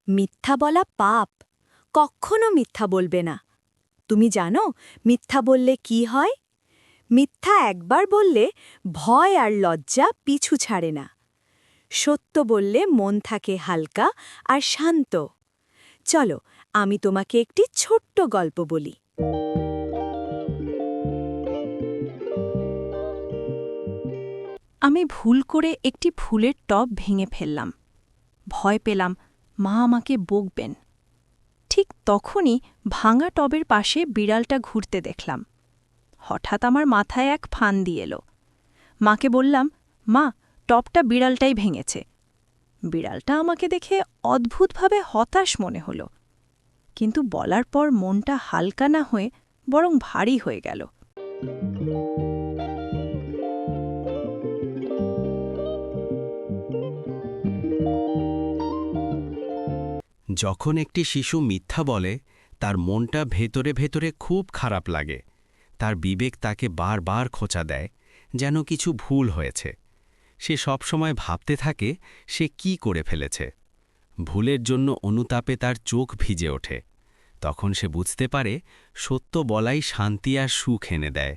মিথ্যা বলা পাপ। কখনো মিথ্যা বলবে না। তুমি জানো মিথ্যা বললে কি হয়? মিথ্যা একবার বললে ভয় আর লজ্জা পিছু ছাড়ে না। সত্য বললে মন থাকে হালকা আর শান্ত। চলো আমি তোমাকে একটি ছোট্ট গল্প বলি। আমি ভুল করে একটি ফুলের টব ভেঙে ফেললাম। ভয় পেলাম মা আমাকে বকবেন। ঠিক তখনই ভাঙা টবের পাশে বিড়ালটা ঘুরতে দেখলাম। হঠাৎ আমার মাথায় এক ফান্দি এলো। মাকে বললাম, মা, টবটা বিড়ালটাই ভেঙেছে। বিড়ালটা আমাকে দেখে অদ্ভুতভাবে হতাশ মনে হলো, কিন্তু বলার পর মনটা হালকা না হয়ে বরং ভারী হয়ে গেল। যখন একটি শিশু মিথ্যা বলে তার মনটা ভেতরে ভেতরে খুব খারাপ লাগে। তার বিবেক তাকে বারবার খোঁচা দেয়, যেন কিছু ভুল হয়েছে। সে সবসময় ভাবতে থাকে সে কি করে ফেলেছে। ভুলের জন্য অনুতাপে তার চোখ ভিজে ওঠে। তখন সে বুঝতে পারে সত্য বলাই শান্তি আর সুখ এনে দেয়।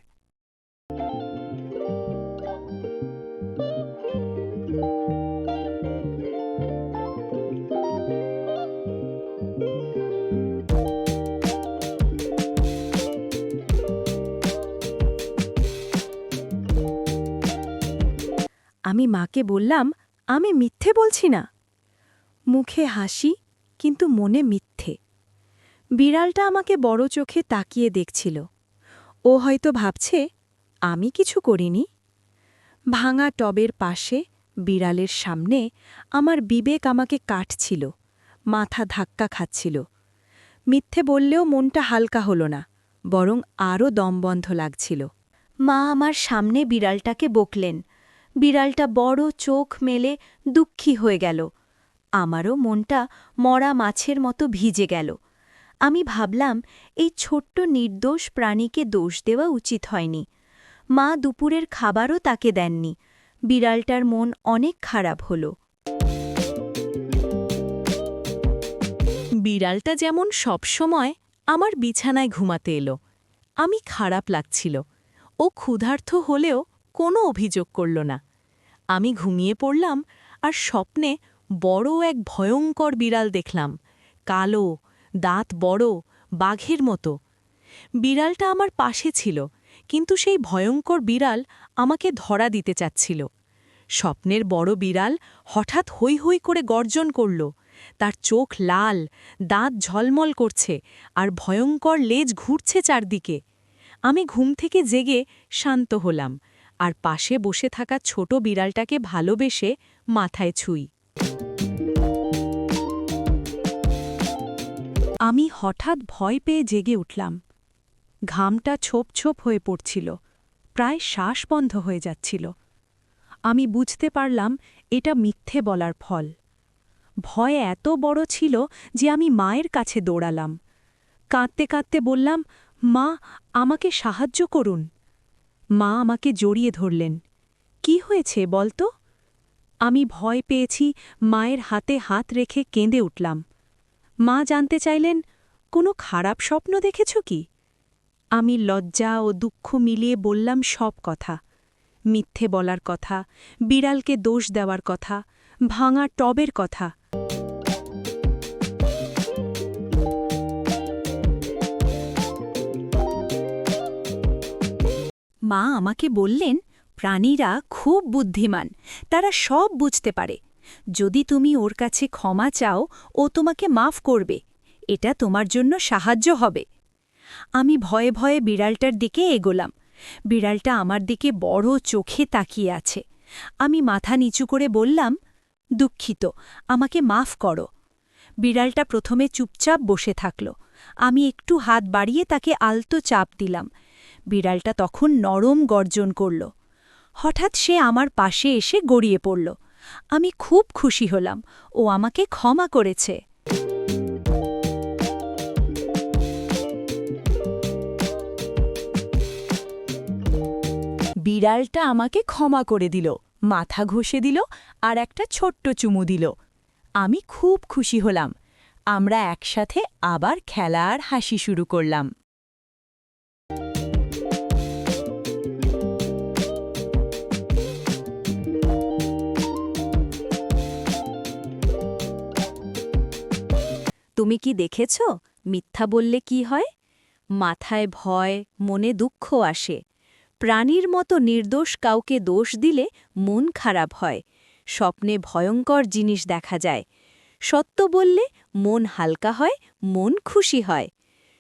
আমি মাকে বললাম, আমি মিথ্যে বলছি না। মুখে হাসি, কিন্তু মনে মিথ্যে। বিড়ালটা আমাকে বড় চোখে তাকিয়ে দেখছিল। ও হয়তো ভাবছে আমি কিছু করিনি। ভাঙা টবের পাশে বিড়ালের সামনে আমার বিবেক আমাকে কাটছিল, মাথা ধাক্কা খাচ্ছিল। মিথ্যে বললেও মনটা হালকা হলো না, বরং আরও দমবন্ধ লাগছিল। মা আমার সামনে বিড়ালটাকে বকলেন। বিড়ালটা বড় চোখ মেলে দুঃখী হয়ে গেল। আমারও মনটা মরা মাছের মতো ভিজে গেল। আমি ভাবলাম এই ছোট্ট নির্দোষ প্রাণীকে দোষ দেওয়া উচিত হয়নি। মা দুপুরের খাবারও তাকে দেননি। বিড়ালটার মন অনেক খারাপ হল। বিড়ালটা যেমন সবসময় আমার বিছানায় ঘুমাতে এলো। আমি খারাপ লাগছিল। ও ক্ষুধার্ত হলেও কোনো অভিযোগ করল না। আমি ঘুমিয়ে পড়লাম আর স্বপ্নে বড় এক ভয়ঙ্কর বিড়াল দেখলাম। কালো, দাঁত বড়, বাঘের মতো। বিড়ালটা আমার পাশে ছিল, কিন্তু সেই ভয়ঙ্কর বিড়াল আমাকে ধরা দিতে চাচ্ছিল। স্বপ্নের বড় বিড়াল হঠাৎ হৈ হৈ করে গর্জন করল। তার চোখ লাল, দাঁত ঝলমল করছে আর ভয়ঙ্কর লেজ ঘুরছে চারদিকে। আমি ঘুম থেকে জেগে শান্ত হলাম আর পাশে বসে থাকা ছোট বিড়ালটাকে ভালোবেসে মাথায় ছুঁই। আমি হঠাৎ ভয় পেয়ে জেগে উঠলাম। ঘামটা ছোপ ছোপ হয়ে পড়ছিল, প্রায় শ্বাস বন্ধ হয়ে যাচ্ছিল। আমি বুঝতে পারলাম এটা মিথ্যে বলার ফল। ভয় এত বড় ছিল যে আমি মায়ের কাছে দৌড়ালাম। কাঁদতে কাঁদতে বললাম, মা, আমাকে সাহায্য করুন। মা আমাকে জড়িয়ে ধরলেন। কি হয়েছে বলতো? আমি ভয় পেয়েছি মায়ের হাতে হাত রেখে কেঁদে উঠলাম। মা জানতে চাইলেন, কোনো খারাপ স্বপ্ন দেখেছ কি? আমি লজ্জা ও দুঃখ মিলিয়ে বললাম সব কথা। মিথ্যে বলার কথা, বিড়ালকে দোষ দেওয়ার কথা, ভাঙা টবের কথা। মা আমাকে বললেন, প্রাণীরা খুব বুদ্ধিমান, তারা সব বুঝতে পারে। যদি তুমি ওর কাছে ক্ষমা চাও, ও তোমাকে মাফ করবে। এটা তোমার জন্য সাহায্য হবে। আমি ভয়ে ভয়ে বিড়ালটার দিকে এগোলাম। বিড়ালটা আমার দিকে বড় চোখে তাকিয়ে আছে। আমি মাথা নিচু করে বললাম, দুঃখিত, আমাকে মাফ করো। বিড়ালটা প্রথমে চুপচাপ বসে থাকল। আমি একটু হাত বাড়িয়ে তাকে আলতো চাপ দিলাম। বিড়ালটা তখন নরম গর্জন করল। হঠাৎ সে আমার পাশে এসে গড়িয়ে পড়ল। আমি খুব খুশি হলাম, ও আমাকে ক্ষমা করেছে। বিড়ালটা আমাকে ক্ষমা করে দিল, মাথা ঘষে দিল আর একটা ছোট্ট চুমু দিল। আমি খুব খুশি হলাম। আমরা একসাথে আবার খেলা আর হাসি শুরু করলাম। তুমি কি দেখেছ মিথ্যা বললে কি হয়? মাথায় ভয়, মনে দুঃখ আসে। প্রাণীর মতো নির্দোষ কাউকে দোষ দিলে মন খারাপ হয়। স্বপ্নে ভয়ঙ্কর জিনিস দেখা যায়। সত্য বললে মন হালকা হয়, মন খুশি হয়।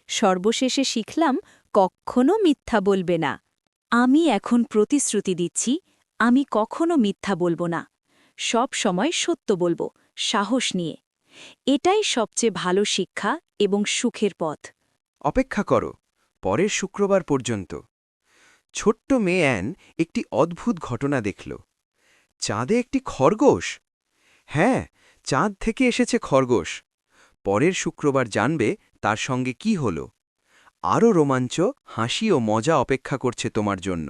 সর্বশেষে শিখলাম কখনো মিথ্যা বলবে না। আমি এখন প্রতিশ্রুতি দিচ্ছি, আমি কখনো মিথ্যা বলবো না। সব সময় সত্য বলবো, সাহস নিয়ে। এটাই সবচেয়ে ভালো শিক্ষা এবং সুখের পথ। অপেক্ষা করো পরের শুক্রবার পর্যন্ত। ছোট্ট মেয়ে অ্যান একটি অদ্ভুত ঘটনা দেখল। চাঁদে একটি খরগোশ। হ্যাঁ, চাঁদ থেকে এসেছে খরগোশ। পরের শুক্রবার জানবে তার সঙ্গে কি হলো। আরও রোমাঞ্চ, হাসি ও মজা অপেক্ষা করছে তোমার জন্য।